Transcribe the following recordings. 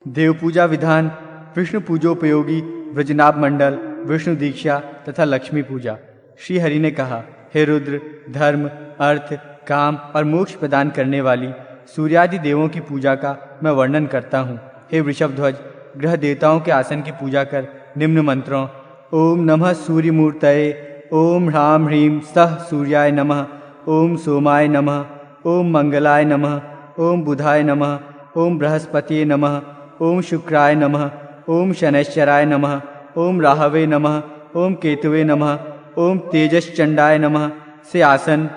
देव पूजा विधान, विष्णु पूजोपयोगी व्रजनाभ मंडल, विष्णु दीक्षा तथा लक्ष्मी पूजा। श्री हरि ने कहा, हे रुद्र, धर्म, अर्थ, काम और मोक्ष प्रदान करने वाली सूर्यादि देवों की पूजा का मैं वर्णन करता हूँ। हे वृषभध्वज, ग्रह देवताओं के आसन की पूजा कर निम्न मंत्रों ओम नमः सूर्यमूर्तये, ओम ह्रां ह्रीं सः सूर्याय नमः, ओम सोमाय नमः, ओम मंगलाय नमः, ओम बुधाय नमः, ओम बृहस्पतिये नमः, ओम शुक्राय नमः, ओम शनैश्चराय नमः, ओम राहवे नमः, ओम केतवे नमः, ओम तेजश्चंडाय नमः से आसन,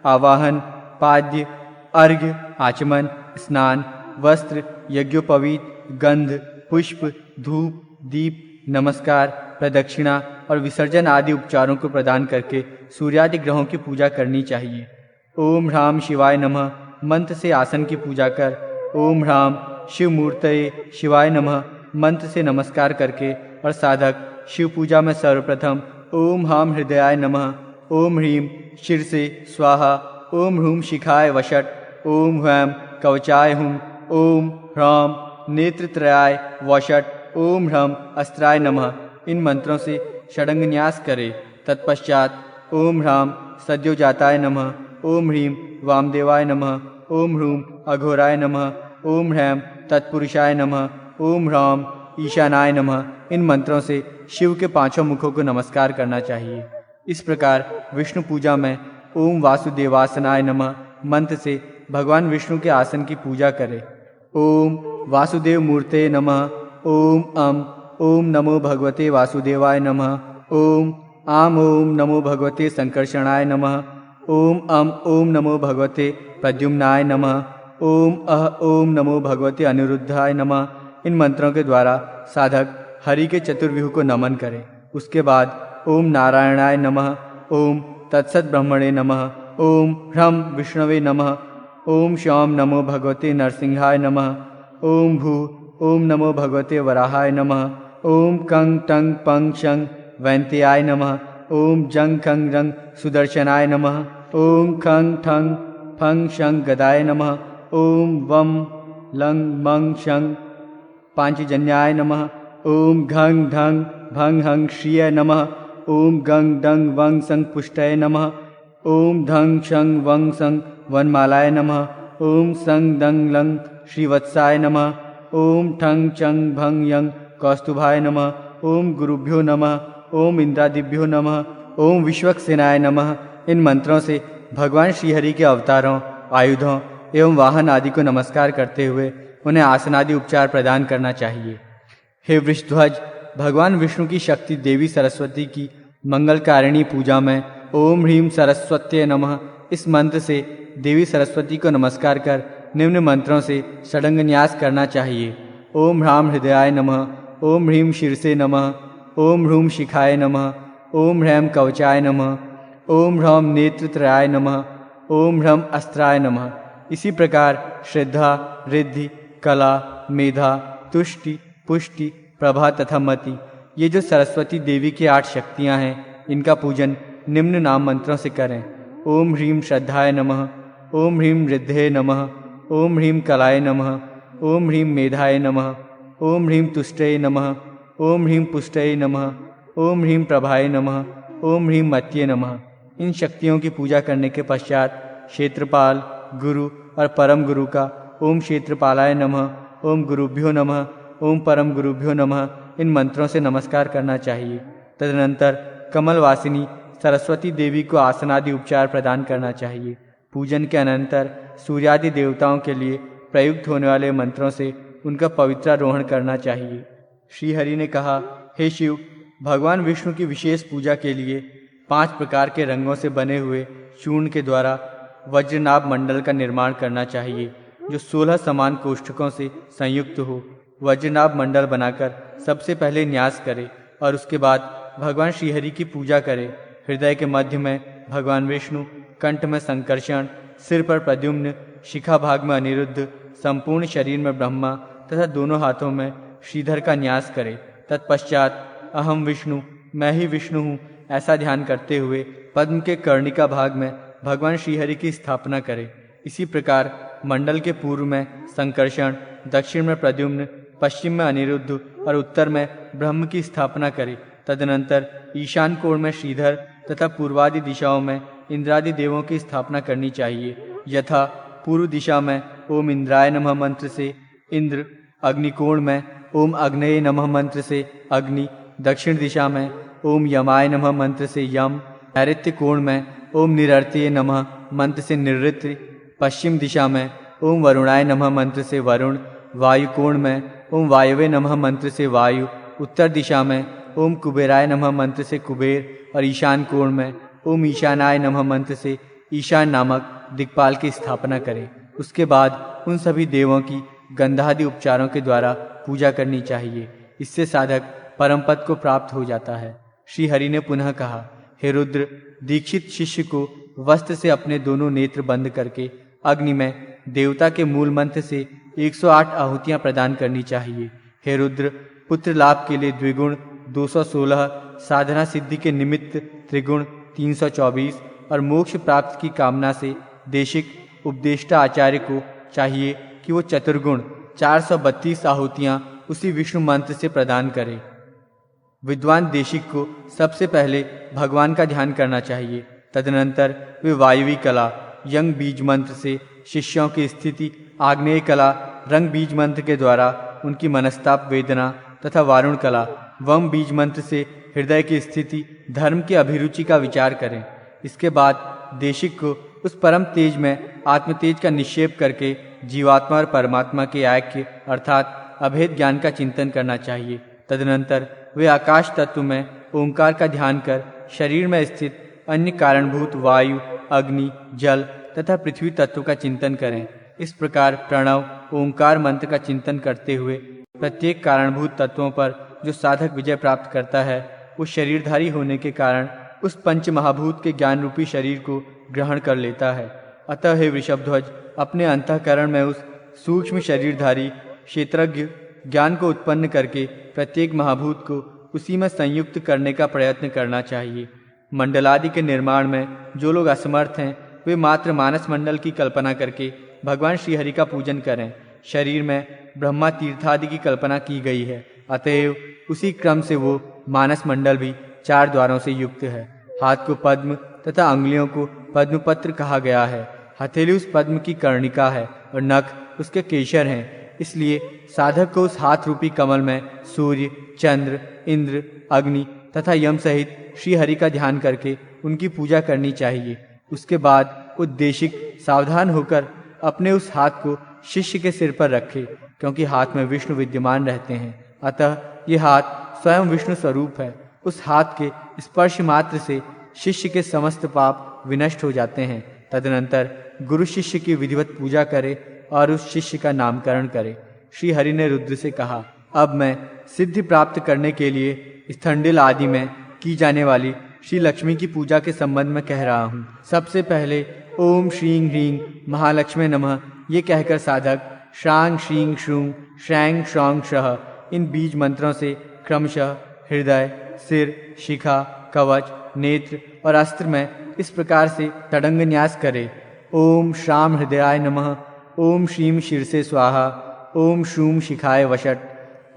आवाहन, पाद्य, अर्घ्य, आचमन, स्नान, वस्त्र, यज्ञोपवीत, गंध, पुष्प, धूप, दीप, नमस्कार, प्रदक्षिणा और विसर्जन आदि उपचारों को प्रदान करके सूर्यादि ग्रहों की पूजा करनी चाहिए। ओम ह्रां शिवाय नमः मंत्र से आसन की पूजा कर, ओम ह्रां शिव मूर्तये शिवाय नमः मंत्र से नमस्कार करके और साधक शिव पूजा में सर्वप्रथम ओम ह्रां हृदयाय नमः, ओम ह्रीं शिरसे स्वाहा, ओम ह्रूं शिखाय वषट, ओम ह्वैं कवचाय हुं, ओम ह्रां नेत्रत्रयाय वषट, ओम ह्रम अस्त्राय नमः इन मंत्रों से षडंगन्यास करे। तत्पश्चात ओम ह्रां सद्योजाताय नमः, ओम ह्रीं वामदेवाय नमः, ओम ह्रूं अघोराय नमः, ओम ह्रैं तत्पुरुषाय नमः, ओम ह्रां ईशानाय नमः इन मंत्रों से शिव के पांचों मुखों को नमस्कार करना चाहिए। इस प्रकार विष्णु पूजा में ओम वासुदेवासनाय नमः मंत्र से भगवान विष्णु के आसन की पूजा करें। ओम वासुदेव मूर्ते नमः, ओम नमो भगवते वासुदेवाय नमः, ओम नमो भगवते संकर्षणाय नमः, ओम नमो भगवते प्रद्युम्नाय नमः, ओम नमो भगवते अनिरुद्धाय नमः इन मंत्रों के द्वारा साधक हरि के चतुर्व्यूह को नमन करे। उसके बाद ओम नारायणाय नमः, ओम तत्सत ब्रह्मणे नमः, ओम ह्रम विष्णवे नमः, ओम श्याम नमो भगवते नरसिंहाय नमः, ओम भू ओम नमो भगवते वराहाय नमः, ओम कं टंग पंग शंग वैन्त्याय नमः, ओम जंग खंग रंग सुदर्शनाय नमः, ओम खंग ठंग फंग शंग गदाय नमः, ओम वम लंग मंग शंग पांचजन्याय नमः, ओम घंग ढंग भंग हंग श्रिय नमः, ओम गंग डंग वंग संग पुष्टय नमः, ओम धंग शंग वंग संग वनमालाय नमः, ओम संग दंग लंग श्रीवत्साय नमः, ओम ठंग चंग भंग यंग कौस्तुभाय नमः, ओम गुरुभ्यो नमः, ओम इंद्रादिभ्यो नमः, ओम विश्वक्सेनाय नमः इन मंत्रों से भगवान श्रीहरि के अवतारों, आयुधों एवं वाहन आदि को नमस्कार करते हुए उन्हें आसनादि उपचार प्रदान करना चाहिए। हे वृषध्वज, भगवान विष्णु की शक्ति देवी सरस्वती की मंगलकारिणी पूजा में ओम ह्रीं सरस्वत्यै नमः इस मंत्र से देवी सरस्वती को नमस्कार कर निम्न मंत्रों से षडंगन्यास करना चाहिए। ओम ह्रां हृदयाय नमः, ओम ह्रीं शीर्षे नमः, ओम ह्रूं शिखाय नमः, ओम ह्रैं कवचाय नमः, ओम ह्रौं नेत्रत्रयाय नमः, ओम ह्रम अस्त्राय नमः। इसी प्रकार श्रद्धा, रिद्धि, कला, मेधा, तुष्टि, पुष्टि, प्रभा तथा मति ये जो सरस्वती देवी की 8 शक्तियाँ हैं, इनका पूजन निम्न नाम मंत्रों से करें। ओम ह्रीं श्रद्धाय नमः, ओम ह्रीं रिद्धे नमः, ओम ह्रीं कलाय नमः, ओम ह्रीं मेधाय नमः, ओम ह्रीं तुष्टये नमः, ओम ह्रीं पुष्टये नमः, ओम ह्रीं प्रभाय नमः, ओम ह्रीं मत्ये नमः। इन शक्तियों की पूजा करने के पश्चात क्षेत्रपाल, गुरु और परम गुरु का ओम क्षेत्रपालाय नमः, ओम गुरुभ्यो नमः, ओम परम गुरुभ्यो नमः इन मंत्रों से नमस्कार करना चाहिए। तदनंतर कमलवासिनी सरस्वती देवी को आसनादि उपचार प्रदान करना चाहिए। पूजन के अनंतर सूर्यादि देवताओं के लिए प्रयुक्त होने वाले मंत्रों से उनका पवित्रारोहण करना चाहिए। श्री हरि ने कहा, हे शिव, भगवान विष्णु की विशेष पूजा के लिए 5 प्रकार के रंगों से बने हुए चूर्ण के द्वारा वज्रनाभ मंडल का निर्माण करना चाहिए, जो 16 समान कोष्ठकों से संयुक्त हो। वज्रनाभ मंडल बनाकर सबसे पहले न्यास करे और उसके बाद भगवान श्रीहरि की पूजा करे। हृदय के मध्य में भगवान विष्णु, कंठ में संकर्षण, सिर पर प्रद्युम्न, शिखा भाग में अनिरुद्ध, संपूर्ण शरीर में ब्रह्मा तथा दोनों हाथों में श्रीधर का न्यास करे। तत्पश्चात अहम विष्णु, मैं ही विष्णु हूँ ऐसा ध्यान करते हुए पद्म के कर्णिका भाग में भगवान श्रीहरि की स्थापना करे। इसी प्रकार मंडल के पूर्व में संकर्षण, दक्षिण में प्रद्युम्न, पश्चिम में अनिरुद्ध और उत्तर में ब्रह्म की स्थापना करे। तदनंतर ईशान कोण में श्रीधर तथा पूर्वादि दिशाओं में इंद्रादि देवों की स्थापना करनी चाहिए। यथा पूर्व दिशा में ओम इंद्राय नमः मंत्र से इंद्र, अग्निकोण में ओम अग्नये नमः मंत्र से अग्नि, दक्षिण दिशा में ओम यमाय नमः मंत्र से यम, नैऋत्य कोण में ओम निरृतये नमः मंत्र से निरृत्य, पश्चिम दिशा में ओम वरुणाय नमः मंत्र से वरुण, वायु कोण में ओम वायवे नमः मंत्र से वायु, उत्तर दिशा में ओम कुबेराय नमः मंत्र से कुबेर और ईशान कोण में ओम ईशानाय नमः मंत्र से ईशान नामक दिक्पाल की स्थापना करें। उसके बाद उन सभी देवों की गंधादि उपचारों के द्वारा पूजा करनी चाहिए। इससे साधक परम पद को प्राप्त हो जाता है। श्री हरि ने पुनः कहा, हे रुद्र, दीक्षित शिष्य को वस्त्र से अपने दोनों नेत्र बंद करके अग्नि में देवता के मूल मंत्र से 108 आहुतियां प्रदान करनी चाहिए। हे रुद्र, पुत्र लाभ के लिए द्विगुण 216, साधना सिद्धि के निमित्त त्रिगुण 324 और मोक्ष प्राप्ति की कामना से देशिक उपदेष्टा आचार्य को चाहिए कि वो चतुर्गुण 432 आहुतियां उसी विष्णु मंत्र से प्रदान करे। विद्वान देशिक को सबसे पहले भगवान का ध्यान करना चाहिए। तदनंतर वे वायवी कला यंग बीज मंत्र से शिष्यों की स्थिति, आग्नेय कला रंग बीज मंत्र के द्वारा उनकी मनस्ताप वेदना तथा वारुण कला वम बीज मंत्र से हृदय की स्थिति, धर्म की अभिरुचि का विचार करें। इसके बाद देशिक को उस परम तेज में आत्म तेज का निक्षेप करके जीवात्मा और परमात्मा के ऐक्य अर्थात अभेद ज्ञान का चिंतन करना चाहिए। तदनंतर वे आकाश तत्व में ओंकार का ध्यान कर शरीर में स्थित अन्य कारणभूत वायु, अग्नि, जल तथा पृथ्वी तत्व का चिंतन करें। इस प्रकार प्रणव ओंकार मंत्र का चिंतन करते हुए प्रत्येक कारणभूत तत्वों पर जो साधक विजय प्राप्त करता है, वो शरीरधारी होने के कारण उस पंच महाभूत के ज्ञान रूपी शरीर को ग्रहण कर लेता है। अतः हे वृषभध्वज, अपने अंतःकरण में उस सूक्ष्म शरीरधारी क्षेत्रज्ञ ज्ञान को उत्पन्न करके प्रत्येक महाभूत को उसी में संयुक्त करने का प्रयत्न करना चाहिए। मंडलादि के निर्माण में जो लोग असमर्थ हैं, वे मात्र मानस मंडल की कल्पना करके भगवान श्रीहरि का पूजन करें। शरीर में ब्रह्मा तीर्थादि की कल्पना की गई है, अतएव उसी क्रम से वो मानस मंडल भी 4 द्वारों से युक्त है। हाथ को पद्म तथा अंगुलियों को पद्मपत्र कहा गया है। हथेली उस पद्म की कर्णिका है और नख उसके केशर हैं। इसलिए साधक को उस हाथ रूपी कमल में सूर्य, चंद्र, इंद्र, अग्नि तथा यम सहित श्री हरि का ध्यान करके उनकी पूजा करनी चाहिए। उसके बाद उद्देशिक सावधान होकर अपने उस हाथ को शिष्य के सिर पर रखे, क्योंकि हाथ में विष्णु विद्यमान रहते हैं। अतः ये हाथ स्वयं विष्णु स्वरूप है। उस हाथ के स्पर्श मात्र से शिष्य के समस्त पाप विनष्ट हो जाते हैं। तदनंतर गुरु शिष्य की विधिवत पूजा करे और उस शिष्य का नामकरण करे। श्री हरि ने रुद्र से कहा, अब मैं सिद्धि प्राप्त करने के लिए स्थंडिल आदि में की जाने वाली श्री लक्ष्मी की पूजा के संबंध में कह रहा हूँ। सबसे पहले ओम श्रीं ह्रीं महालक्ष्मी नमः ये कहकर साधक श्रांग श्रीं श्रूं श्रैंग श्रौंग श्रः इन बीज मंत्रों से क्रमशः हृदय, सिर, शिखा, कवच, नेत्र और अस्त्र में इस प्रकार से तड़ंग न्यास करे। ओम श्राम हृदयाय नमः, ओम श्रीं शीर्षे स्वाहा, ओम शूं शिखाय वषट,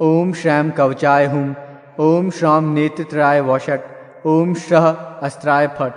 ओम श्रैम कवचाय हुम, ओम श्रौम नेत्रत्राय वषट, ओम श्रः अस्त्राय फट।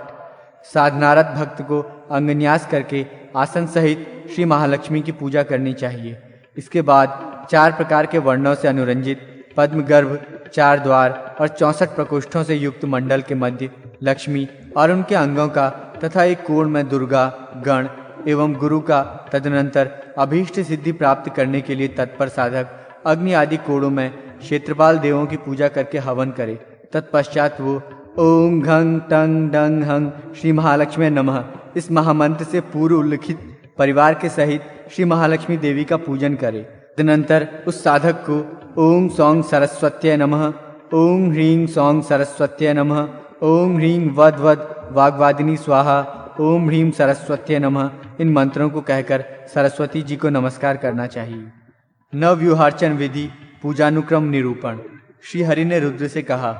साधनारत भक्त को अंगन्यास करके आसन सहित श्री महालक्ष्मी की पूजा करनी चाहिए। इसके बाद 4 प्रकार के वर्णों से अनुरंजित पद्म गर्भ, 4 द्वार और 64 प्रकोष्ठों से युक्त मंडल के मध्य लक्ष्मी और उनके अंगों का तथा एक कोण में दुर्गा, गण एवं गुरु का, तदनंतर अभीष्ट सिद्धि प्राप्त करने के लिए तत्पर साधक अग्नि आदि कोणों में क्षेत्रपाल देवों की पूजा करके हवन करे। तत्पश्चात वो ओम घंग टंग डंग हंग श्री महालक्ष्मी नमः इस महामंत्र से पूर्व उल्लिखित परिवार के सहित श्री महालक्ष्मी देवी का पूजन करे। तदनंतर उस साधक को ओम सौंग सरस्वत्यै नमः, ओम ह्रीं सौंग सरस्वत्यै नमः, ओम ह्रीं वद वद वाग्वादिनी स्वाहा, ओम ह्रीं सरस्वत्यै नमः इन मंत्रों को कहकर सरस्वती जी को नमस्कार करना चाहिए। नवव्यूहार्चन विधि पूजानुक्रम निरूपण। श्री हरि ने रुद्र से कहा,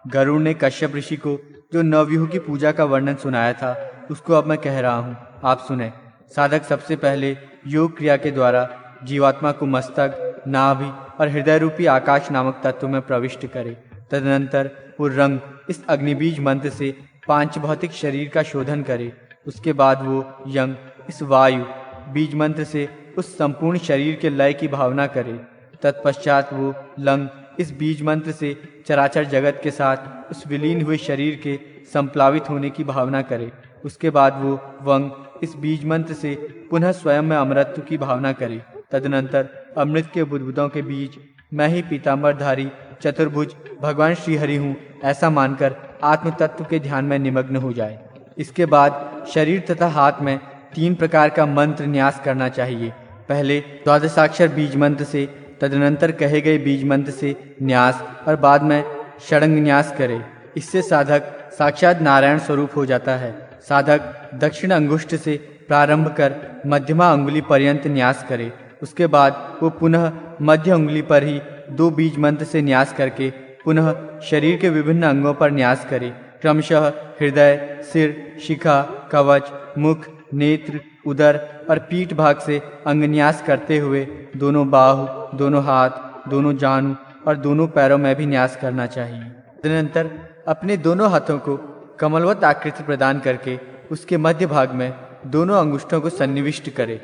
गरुड़ ने कश्यप ऋषि को जो नवव्यूह की पूजा का वर्णन सुनाया था, उसको अब मैं कह रहा हूँ, आप सुने। साधक सबसे पहले योग क्रिया के द्वारा जीवात्मा को मस्तक, नाभि और हृदय रूपी आकाश नामक तत्व में प्रविष्ट करे। तदनंतर वो रंग इस अग्निबीज मंत्र से पांच भौतिक शरीर का शोधन करे। उसके बाद वो यंग इस वायु बीज मंत्र से उस संपूर्ण शरीर के लय की भावना करे। तत्पश्चात वो लंग इस बीज मंत्र से चराचर जगत के साथ उस विलीन हुए शरीर के संप्लावित होने की भावना करे। उसके बाद वो वंग इस बीज मंत्र से पुनः स्वयं में अमरत्व की भावना करे। तदनंतर अमृत के बुदबुदों के बीज मैं ही पीतांबरधारी चतुर्भुज भगवान श्रीहरि हूँ ऐसा मानकर आत्म तत्व के ध्यान में निमग्न हो जाए। इसके बाद शरीर तथा हाथ में 3 प्रकार का मंत्र न्यास करना चाहिए। पहले द्वादशाक्षर बीज मंत्र से, तदनंतर कहे गए बीज मंत्र से न्यास और बाद में षडंग न्यास करे। इससे साधक साक्षात नारायण स्वरूप हो जाता है। साधक दक्षिण अंगुष्ठ से प्रारंभ कर मध्यमा अंगुली पर्यंत न्यास करे। उसके बाद वो पुनः मध्य अंगुली पर ही 2 बीज मंत्र से न्यास करके पुनः शरीर के विभिन्न अंगों पर न्यास करे। क्रमशः हृदय, सिर, शिखा, कवच, मुख, नेत्र, उदर और पीठ भाग से अंग न्यास करते हुए दोनों बाहु, दोनों हाथ, दोनों जानु और दोनों पैरों में भी न्यास करना चाहिए। तदनंतर अपने दोनों हाथों को कमलवत आकृति प्रदान करके उसके मध्य भाग में दोनों अंगुष्ठों को सन्निविष्ट करे।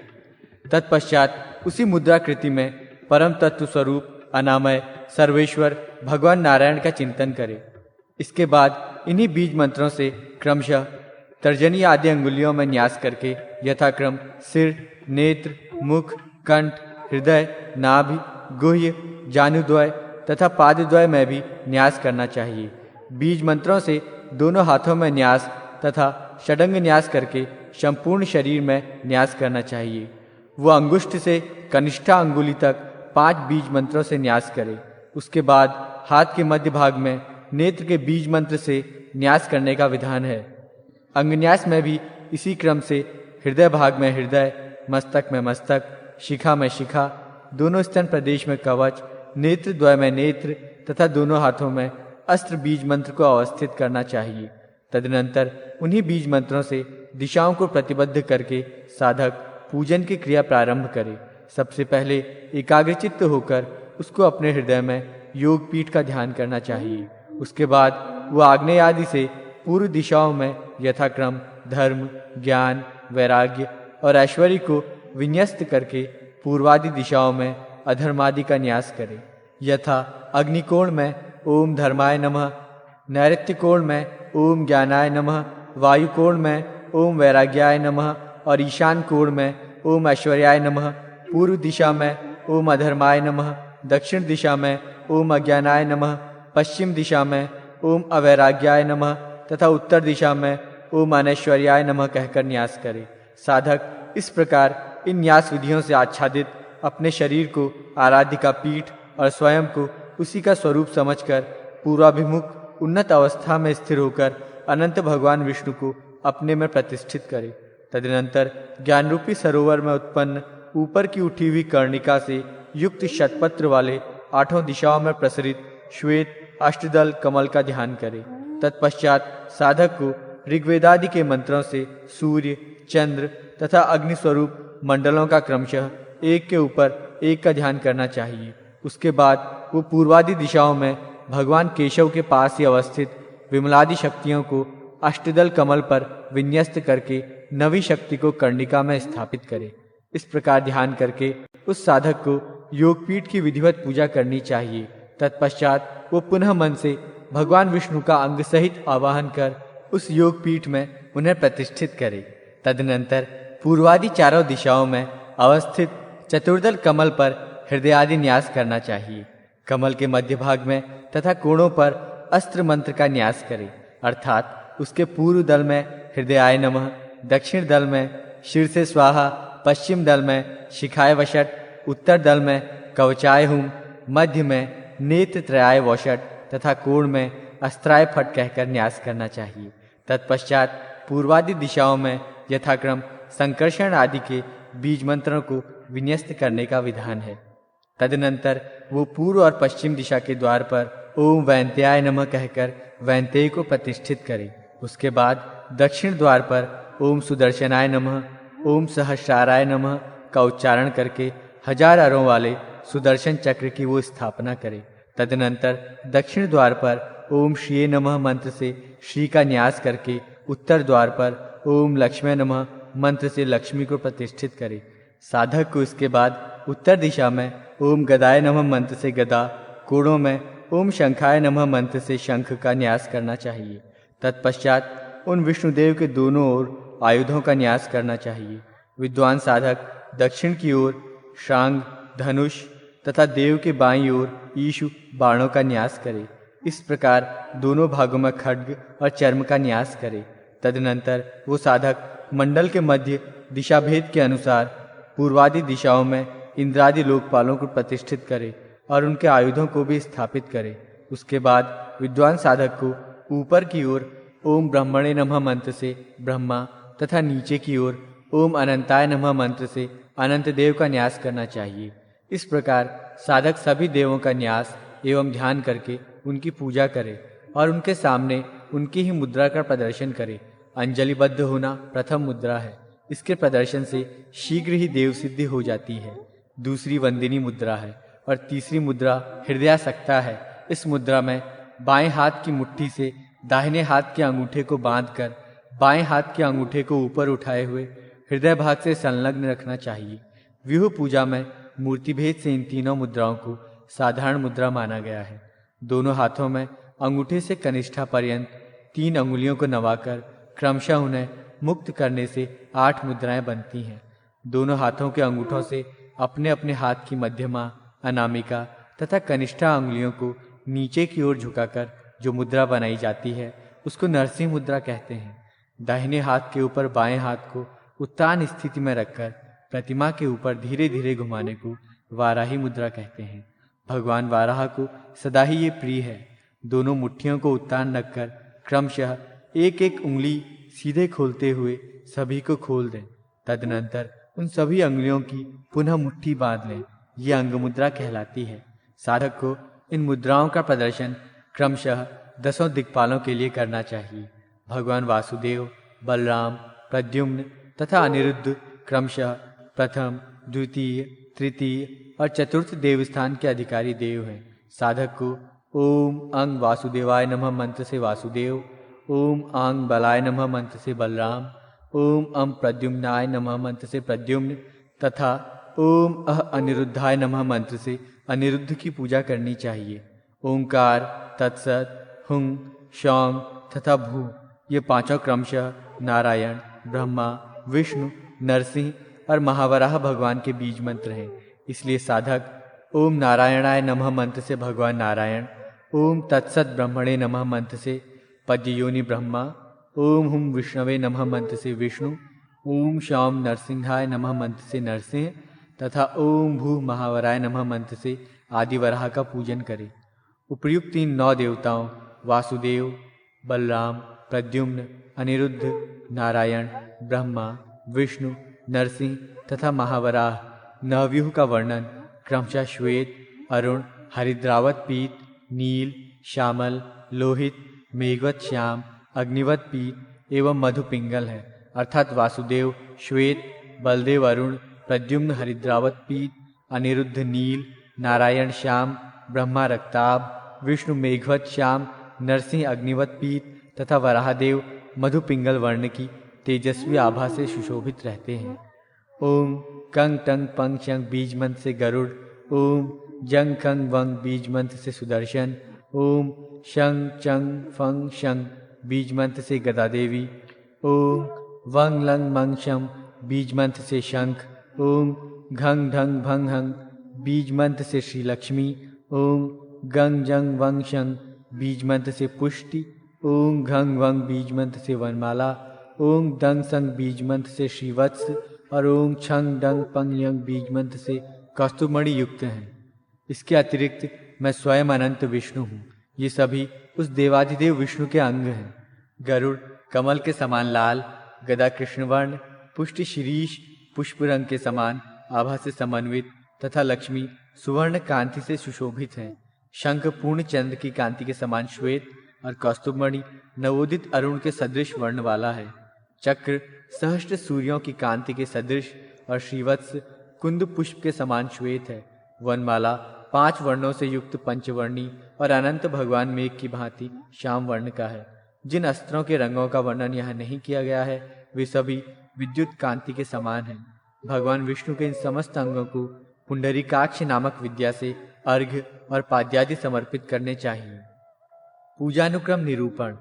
तत्पश्चात उसी मुद्राकृति में परम तत्व स्वरूप अनामय सर्वेश्वर भगवान नारायण का चिंतन करे। इसके बाद इन्हीं बीज मंत्रों से क्रमशः तर्जनी आदि अंगुलियों में न्यास करके यथाक्रम सिर, नेत्र, मुख, कंठ, हृदय, नाभि, गुह्य, जानुद्वय तथा पादद्वय में भी न्यास करना चाहिए। बीज मंत्रों से दोनों हाथों में न्यास तथा षडंग न्यास करके संपूर्ण शरीर में न्यास करना चाहिए। वह अंगुष्ठ से कनिष्ठा अंगुली तक 5 बीज मंत्रों से न्यास करे। उसके बाद हाथ के मध्य भाग में नेत्र के बीज मंत्र से न्यास करने का विधान है। अंगन्यास में भी इसी क्रम से हृदय भाग में हृदय, मस्तक में मस्तक, शिखा में शिखा, दोनों स्तन प्रदेश में कवच, नेत्र द्वय में नेत्र तथा दोनों हाथों में अस्त्र बीज मंत्र को अवस्थित करना चाहिए। तदनंतर उन्हीं बीज मंत्रों से दिशाओं को प्रतिबद्ध करके साधक पूजन की क्रिया प्रारंभ करे। सबसे पहले एकाग्रचित्त होकर उसको अपने हृदय में योग पीठ का ध्यान करना चाहिए। उसके बाद वह आग्नेय आदि से पूर्व दिशाओं में यथाक्रम धर्म, ज्ञान, वैराग्य और ऐश्वर्य को विन्यस्त करके पूर्वादि दिशाओं में अधर्मादि का न्यास करे। यथा अग्निकोण में ओम धर्माय नमः, नैऋत्य कोण में ओम ज्ञानाय नमः, वायुकोण में ओम वैराग्याय नमः और ईशान कोण में ओम ऐश्वर्याय नमः, पूर्व दिशा में ओम अधर्माय नमः, दक्षिण दिशा में ओम अज्ञानाय नमः, पश्चिम दिशा में ओम अवैराग्याय नमः तथा उत्तर दिशा में ओम अनैश्वर्याय नमः कहकर न्यास करे। साधक इस प्रकार इन न्यास विधियों से आच्छादित अपने शरीर को आराध्य का पीठ और स्वयं को उसी का स्वरूप समझकर पूर्वाभिमुख उन्नत अवस्था में स्थिर होकर अनंत भगवान विष्णु को अपने में प्रतिष्ठित करे। तदनंतर ज्ञान रूपी सरोवर में उत्पन्न ऊपर की उठी हुई कर्णिका से युक्त शतपत्र वाले 8 दिशाओं में प्रसरित श्वेत अष्टदल कमल का ध्यान करे। तत्पश्चात साधक को ऋग्वेदादि के मंत्रों से सूर्य, चंद्र तथा अग्नि स्वरूप मंडलों का क्रमशः एक के ऊपर एक का ध्यान करना चाहिए। उसके बाद वो पूर्वादि दिशाओं में भगवान केशव के पास ही अवस्थित विमलादि शक्तियों को अष्टदल कमल पर विन्यस्त करके नवी शक्ति को कर्णिका में स्थापित करे। इस प्रकार ध्यान करके उस साधक को योगपीठ की विधिवत पूजा करनी चाहिए। तत्पश्चात वो पुनः मन से भगवान विष्णु का अंग सहित आवाहन कर उस योगपीठ में उन्हें प्रतिष्ठित करे। तदनंतर पूर्वादि चारों दिशाओं में अवस्थित चतुर्दल कमल पर हृदय आदि न्यास करना चाहिए। कमल के मध्य भाग में तथा कोणों पर अस्त्र मंत्र का न्यास करे, अर्थात उसके पूर्व दल में हृदयाय नमः, दक्षिण दल में शिर से स्वाहा, पश्चिम दल में शिखाय वषट, उत्तर दल में कवचाय हुम, मध्य में नेत्र त्रयाय वषट तथा कोण में अस्त्राय फट कहकर न्यास करना चाहिए। तत्पश्चात पूर्वादि दिशाओं में यथाक्रम संकर्षण आदि के बीज मंत्रों को विन्यस्त करने का विधान है। तदनंतर वो पूर्व और पश्चिम दिशा के द्वार पर ओम वैंत्याय नमः कहकर वैंतेय को प्रतिष्ठित करे। उसके बाद दक्षिण द्वार पर ओम सुदर्शनाय नमः, ओम सहस्राराय नमः का उच्चारण करके 1000 अरों वाले सुदर्शन चक्र की वो स्थापना करे। तदनंतर दक्षिण द्वार पर ओम श्रीये नमः मंत्र से श्री का न्यास करके उत्तर द्वार पर ओम लक्ष्मी नमः मंत्र से लक्ष्मी को प्रतिष्ठित करे। साधक को इसके बाद उत्तर दिशा में ओम गदाय नमः मंत्र से गदा, कोणों में ओम शंखाय नमः मंत्र से शंख का न्यास करना चाहिए। तत्पश्चात उन विष्णुदेव के दोनों ओर आयुधों का न्यास करना चाहिए। विद्वान साधक दक्षिण की ओर शांग, धनुष तथा देव के बाईं ओर ईशु बाणों का न्यास करे। इस प्रकार दोनों भागों में खड्ग और चर्म का न्यास करे। तदनंतर वो साधक मंडल के मध्य दिशा भेद के अनुसार पूर्वादि दिशाओं में इंद्रादि लोकपालों को प्रतिष्ठित करे और उनके आयुधों को भी स्थापित करे। उसके बाद विद्वान साधक को ऊपर की ओर ओम ब्रह्मणे नमः मंत्र से ब्रह्मा तथा नीचे की ओर ओम अनंताय नमः मंत्र से अनंत देव का न्यास करना चाहिए। इस प्रकार साधक सभी देवों का न्यास एवं ध्यान करके उनकी पूजा करे और उनके सामने उनकी ही मुद्रा का प्रदर्शन करे। अंजलिबद्ध होना प्रथम मुद्रा है। इसके प्रदर्शन से शीघ्र ही देव सिद्धि हो जाती है। दूसरी वंदिनी मुद्रा है और तीसरी मुद्रा हृदयासक्ता है। इस मुद्रा में बाएं हाथ की मुट्ठी से दाहिने हाथ के अंगूठे को बांधकर बाएं हाथ के अंगूठे को ऊपर उठाए हुए हृदय भाग से संलग्न रखना चाहिए। व्यूह पूजा में मूर्ति भेद से इन तीनों मुद्राओं को साधारण मुद्रा माना गया है। दोनों हाथों में अंगूठे से कनिष्ठा पर्यंत 3 अंगुलियों को नवाकर क्रमशः उन्हें मुक्त करने से 8 मुद्राएं बनती हैं। दोनों हाथों के अंगूठों से अपने अपने हाथ की मध्यमा, अनामिका तथा कनिष्ठा अंगुलियों को नीचे की ओर झुकाकर जो मुद्रा बनाई जाती है उसको नरसिंह मुद्रा कहते हैं। दाहिने हाथ के ऊपर बाएं हाथ को उत्तान स्थिति में रखकर प्रतिमा के ऊपर धीरे धीरे घुमाने को वाराही मुद्रा कहते हैं। भगवान वाराह को सदा ही ये प्रिय है। दोनों मुट्ठियों को उत्तान रखकर क्रमशः एक एक उंगली सीधे खोलते हुए सभी को खोल दें। तदनंतर उन सभी अंगुलियों की पुनः मुट्ठी बांध लें। ये अंग मुद्रा कहलाती है। साधक को इन मुद्राओं का प्रदर्शन क्रमशः 10 दिक्पालों के लिए करना चाहिए। भगवान वासुदेव, बलराम, प्रद्युम्न तथा अनिरुद्ध क्रमशः प्रथम, द्वितीय, तृतीय और चतुर्थ देवस्थान के अधिकारी देव हैं। साधक को ओम अंग वासुदेवाय नमः मंत्र से वासुदेव, ओम आंग बलाय नमः मंत्र से बलराम, ओम अम प्रद्युम्नाय नमः मंत्र से प्रद्युम्न तथा ओम अनिरुद्धाय नमः मंत्र से अनिरुद्ध की पूजा करनी चाहिए। ओंकार, तत्सत, हुंग, शौंग तथा भू ये पांचों क्रमशः नारायण, ब्रह्मा, विष्णु, नरसिंह और महावराह भगवान के बीज मंत्र हैं। इसलिए साधक ओम नारायणाय नमः मंत्र से भगवान नारायण, ओम तत्सत ब्रह्मणे नमः मंत्र से पद्ययोनि ब्रह्मा, ओम हुम विष्णवे नमः मंत्र से विष्णु, ओम शाम नरसिंहाय नमः मंत्र से नरसिंह तथा ओम भू महावराय नमः मंत्र से आदिवराह का पूजन करें। उपर्युक्त 9 देवताओं वासुदेव, बलराम, प्रद्युम्न, अनिरुद्ध, नारायण, ब्रह्मा, विष्णु, नरसिंह तथा महावराह नवव्यूह का वर्णन क्रमशः श्वेत, अरुण, हरिद्रावत पीत, नील, श्यामल, लोहित, मेघवत श्याम, अग्निवत पीत एवं मधुपिंगल है। अर्थात वासुदेव श्वेत, बलदेव अरुण, प्रद्युम्न हरिद्रावत पीत, अनिरुद्ध नील, नारायण श्याम, ब्रह्मा रक्ताभ, विष्णु मेघवत श्याम, नरसिंह अग्निवत पीत तथा वराहदेव मधुपिंगल वर्ण की तेजस्वी आभा से सुशोभित रहते हैं। ओम कंग टंग पंग शंग बीज मंत्र से गरुड़, ओम जंग खंग वंग बीज मंत्र से सुदर्शन, ओम शंग चंग फंग शंग बीज मंत्र से गदा देवी, ओम वंग लंग मंग शम बीज मंत्र से शंख, ओम घंग ढंग भंग हंग बीज मंत्र से श्री लक्ष्मी, ओम गंग जंग वंग शंग बीज मंत्र से पुष्टि, ओम घंग वंग बीज मंत्र से वनमाला, ओम दंग संग बीज मंत्र से श्रीवत्स और ओम छंग डंग पंग यंग बीज मंत्र से कस्तुमणि युक्त हैं। इसके अतिरिक्त मैं स्वयं अनंत विष्णु हूँ। ये सभी उस देवाधिदेव विष्णु के अंग हैं। गरुड़ कमल के समान लाल, गदा कृष्णवर्ण, पुष्टि शिरीष पुष्प रंग के समान आभा से समन्वित तथा लक्ष्मी सुवर्ण कांति से सुशोभित हैं। शंख पूर्ण चंद्र की कांति के समान श्वेत और कौस्तुभमणि नवोदित अरुण के सदृश वर्ण वाला है। चक्र सहस्त्र सूर्यों की कांति के सदृश और श्रीवत्स कुंद पुष्प के समान श्वेत है। वनमाला 5 वर्णों से युक्त पंचवर्णी और अनंत भगवान मेघ की भांति श्याम वर्ण का है। जिन अस्त्रों के रंगों का वर्णन यहाँ नहीं किया गया है वे सभी विद्युत कांति के समान हैं। भगवान विष्णु के इन समस्त अंगों को पुंडरीकाक्ष नामक विद्या से अर्घ्य और पाद्यादि समर्पित करने चाहिए। पूजानुक्रम निरूपण।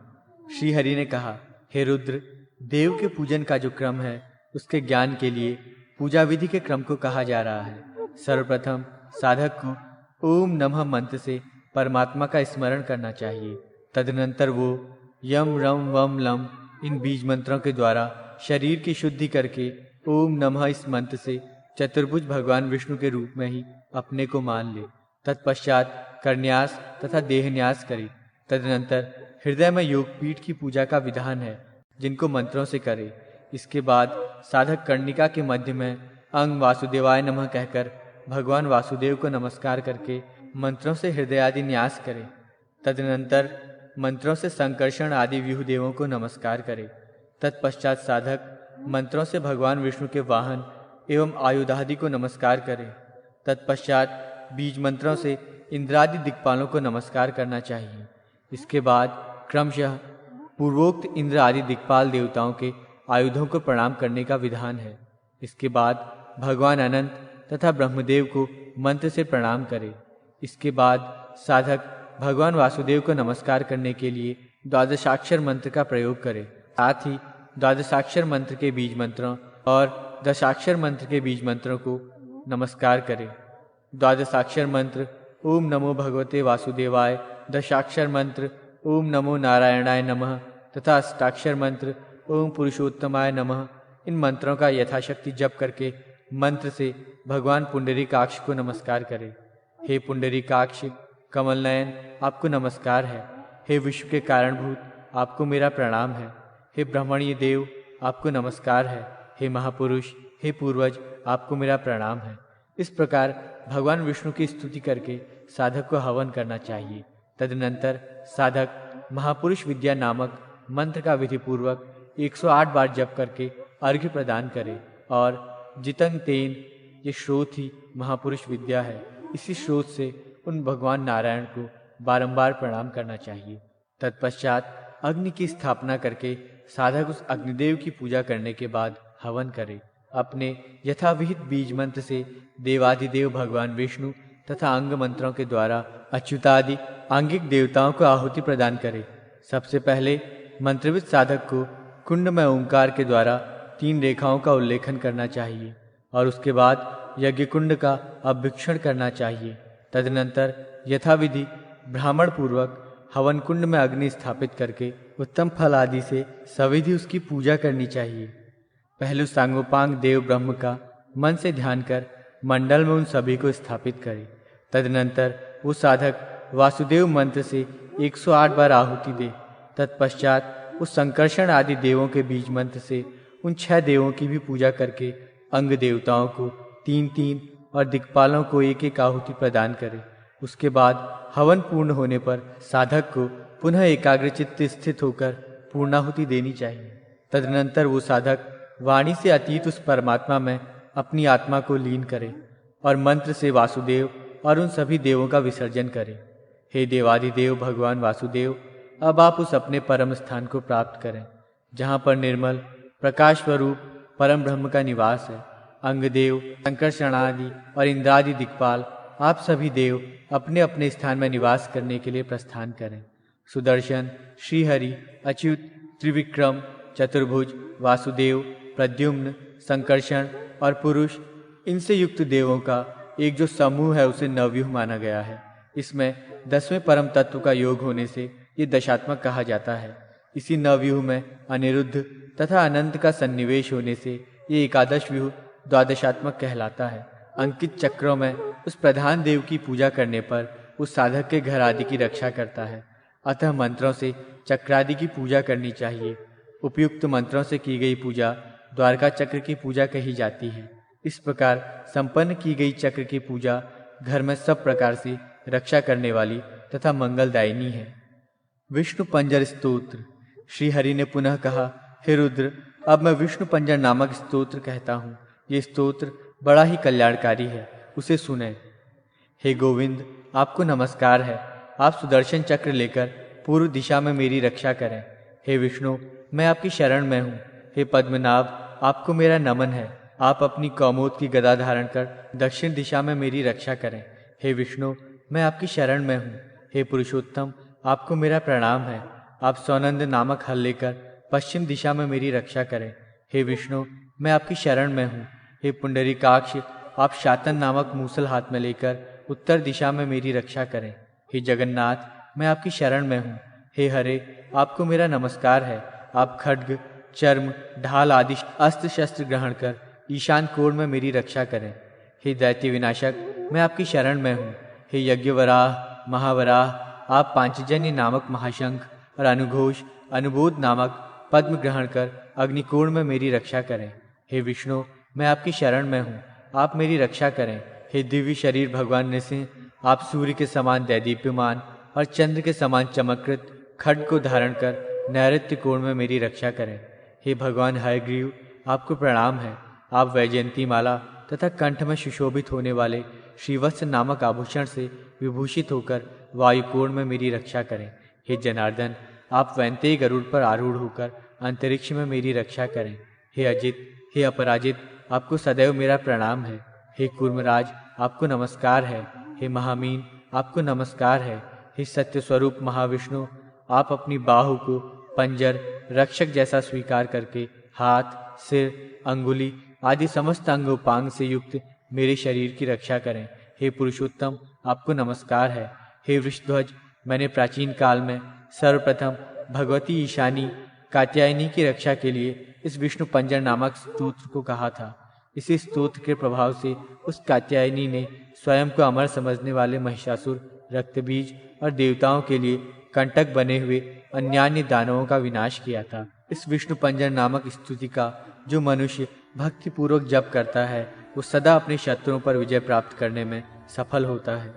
श्री हरि ने कहा, हे रुद्र, देव के पूजन का जो क्रम है उसके ज्ञान के लिए पूजा विधि के क्रम को कहा जा रहा है। सर्वप्रथम साधक को ओम नमः मंत्र से परमात्मा का स्मरण करना चाहिए। तदनंतर वो यम रम वम लम इन बीज मंत्रों के द्वारा शरीर की शुद्धि करके ओम नमः इस मंत्र से चतुर्भुज भगवान विष्णु के रूप में ही अपने को मान ले। तत्पश्चात करन्यास तथा देहन्यास करे। तदनंतर हृदय में योगपीठ की पूजा का विधान है जिनको मंत्रों से करे। इसके बाद साधक कर्णिका के मध्य में अंग वासुदेवाय नमः कहकर भगवान वासुदेव को नमस्कार करके मंत्रों से हृदय आदि न्यास करे। तदनंतर मंत्रों से संकर्षण आदि व्यूह देवों को नमस्कार करे। तत्पश्चात साधक मंत्रों से भगवान विष्णु के वाहन एवं आयुधादि को नमस्कार करे। तत्पश्चात बीज मंत्रों से इंद्रादि दिक्पालों को नमस्कार करना चाहिए। इसके बाद क्रमशः पूर्वोक्त इंद्र आदि दिक्पाल देवताओं के आयुधों को प्रणाम करने का विधान है। इसके बाद भगवान अनंत तथा ब्रह्मदेव को मंत्र से प्रणाम करे। इसके बाद साधक भगवान वासुदेव को नमस्कार करने के लिए द्वादशाक्षर मंत्र का प्रयोग करे। साथ ही द्वादशाक्षर मंत्र के बीज मंत्रों और दशाक्षर मंत्र के बीज मंत्रों को नमस्कार करे। द्वादशाक्षर मंत्र ओम नमो भगवते वासुदेवाय, दशाक्षर मंत्र ओम नमो नारायणाय नमः तथा अष्टाक्षर मंत्र ओम पुरुषोत्तमाय नमः। इन मंत्रों का यथाशक्ति जप करके मंत्र से भगवान पुंडरीकाक्ष को नमस्कार करें। हे पुंडरीकाक्ष कमल नयन, आपको नमस्कार है। हे विश्व के कारणभूत, आपको मेरा प्रणाम है। हे ब्रह्मणीय देव, आपको नमस्कार है। हे महापुरुष, हे पूर्वज, आपको मेरा प्रणाम है। इस प्रकार भगवान विष्णु की स्तुति करके साधक को हवन करना चाहिए। तदनंतर साधक महापुरुष विद्या नामक मंत्र का विधि पूर्वक 108 बार जप करके अर्घ्य प्रदान करे। और जितंग तेन, ये स्रोत ही महापुरुष विद्या है। इसी स्रोत से उन भगवान नारायण को बारंबार प्रणाम करना चाहिए। तत्पश्चात अग्नि की स्थापना करके साधक उस अग्निदेव की पूजा करने के बाद हवन करे। अपने यथाविहित बीज मंत्र से देवाधिदेव भगवान विष्णु तथा अंग मंत्रों के द्वारा अच्युतादि आंगिक देवताओं को आहुति प्रदान करे। सबसे पहले मंत्रविद साधक को कुंड में ओंकार के द्वारा 3 रेखाओं का उल्लेखन करना चाहिए और उसके बाद यज्ञ कुंड का अभ्यक्षण करना चाहिए। तदनंतर यथाविधि ब्राह्मण पूर्वक हवन कुंड में अग्नि स्थापित करके उत्तम फल आदि से सविधि उसकी पूजा करनी चाहिए। पहले सांगोपांग देव ब्रह्म का मन से ध्यान कर मंडल में उन सभी को स्थापित करे। तदनंतर वो साधक वासुदेव मंत्र से 108 बार आहुति दे। तत्पश्चात उस संकर्षण आदि देवों के बीज मंत्र से उन 6 देवों की भी पूजा करके अंग देवताओं को 3-3 और दिक्पालों को 1-1 आहुति प्रदान करे। उसके बाद हवन पूर्ण होने पर साधक को पुनः एकाग्रचित्त स्थित होकर पूर्णाहुति देनी चाहिए। तदनंतर वो साधक वाणी से अतीत उस परमात्मा में अपनी आत्मा को लीन करे और मंत्र से वासुदेव और उन सभी देवों का विसर्जन करे। हे देवादिदेव भगवान वासुदेव, अब आप उस अपने परम स्थान को प्राप्त करें जहाँ पर निर्मल प्रकाश स्वरूप परम ब्रह्म का निवास है। अंगदेव, संकर्षणादि और इंद्रादि दिक्पाल, आप सभी देव अपने अपने स्थान में निवास करने के लिए प्रस्थान करें। सुदर्शन, श्रीहरि, अच्युत, त्रिविक्रम, चतुर्भुज, वासुदेव, प्रद्युम्न, संकर्षण और पुरुष, इनसे युक्त देवों का एक जो समूह है उसे नवव्यूह माना गया है। इसमें 10वें परम तत्व का योग होने से ये दशात्मक कहा जाता है। इसी नवव्यूह में अनिरुद्ध तथा अनंत का सन्निवेश होने से ये एकादश व्यूह द्वादशात्मक कहलाता है। अंकित चक्रों में उस प्रधान देव की पूजा करने पर उस साधक के घर आदि की रक्षा करता है। अतः मंत्रों से चक्रादि की पूजा करनी चाहिए। उपयुक्त मंत्रों से की गई पूजा द्वारका चक्र की पूजा कही जाती है। इस प्रकार संपन्न की गई चक्र की पूजा घर में सब प्रकार से रक्षा करने वाली तथा मंगलदायिनी है। विष्णु पंजर स्तोत्र। श्री हरि ने पुनः कहा, हे रुद्र, अब मैं विष्णु पंजर नामक स्तोत्र कहता हूँ। ये स्तोत्र बड़ा ही कल्याणकारी है, उसे सुने। हे गोविंद, आपको नमस्कार है। आप सुदर्शन चक्र लेकर पूर्व दिशा में मेरी रक्षा करें। हे विष्णु, मैं आपकी शरण में हूँ। हे पद्मनाभ, आपको मेरा नमन है। आप अपनी कौमोद की गदा धारण कर दक्षिण दिशा में मेरी रक्षा करें। हे विष्णु, मैं आपकी शरण में हूँ। हे पुरुषोत्तम, आपको मेरा प्रणाम है। आप सौनंद नामक हल लेकर पश्चिम दिशा में मेरी रक्षा करें। हे विष्णु, मैं आपकी शरण में हूँ। हे पुंडरीकाक्ष, आप शातन नामक मूसल हाथ में लेकर उत्तर दिशा में मेरी रक्षा करें। हे जगन्नाथ, मैं आपकी शरण में हूँ। हे हरे, आपको मेरा नमस्कार है। आप खड्ग, चर्म, ढाल आदि अस्त्र शस्त्र ग्रहण कर ईशान कोण में मेरी रक्षा करें। हे दैत्य विनाशक, मैं आपकी शरण में हूँ। हे यज्ञवराह, महावराह, आप पांचजन्य नामक महाशंख और अनुघोष, अनुबोध नामक पद्म ग्रहण कर अग्निकोण में मेरी रक्षा करें। हे विष्णु, मैं आपकी शरण में हूँ। आप मेरी रक्षा करें। हे दिव्य शरीर भगवान नृसिंह, आप सूर्य के समान दैदीप्यमान और चंद्र के समान चमकृत खड्ग को धारण कर नैऋत्य कोण में मेरी रक्षा करें। हे भगवान हयग्रीव, आपको प्रणाम है। आप वैजयंती माला तथा कंठ में सुशोभित होने वाले श्रीवत्स नामक आभूषण से विभूषित होकर वायुकोण में मेरी रक्षा करें। हे जनार्दन, आप वैंतेय गरुड़ पर आरूढ़ होकर अंतरिक्ष में मेरी रक्षा करें। हे अजित, हे अपराजित, आपको सदैव मेरा प्रणाम है। हे कूर्मराज, आपको नमस्कार है। हे महामीन, आपको नमस्कार है। हे सत्य स्वरूप महाविष्णु, आप अपनी बाहु को पंजर, रक्षक जैसा स्वीकार करके हाथ, सिर, अंगुली आदि समस्त अंगोपांग से युक्त मेरे शरीर की रक्षा करें। हे पुरुषोत्तम, आपको नमस्कार है। हे वृषध्वज, मैंने प्राचीन काल में सर्वप्रथम भगवती ईशानी कात्यायनी की रक्षा के लिए इस विष्णु पंजर नामक स्तोत्र को कहा था। इसी स्तोत्र के प्रभाव से उस कात्यायनी ने स्वयं को अमर समझने वाले महिषासुर, रक्तबीज और देवताओं के लिए कंटक बने हुए अन्यान्य दानवों का विनाश किया था। इस विष्णु पंजर नामक स्तुति का जो मनुष्य भक्ति पूर्वक जप करता है, वो सदा अपने शत्रुओं पर विजय प्राप्त करने में सफल होता है।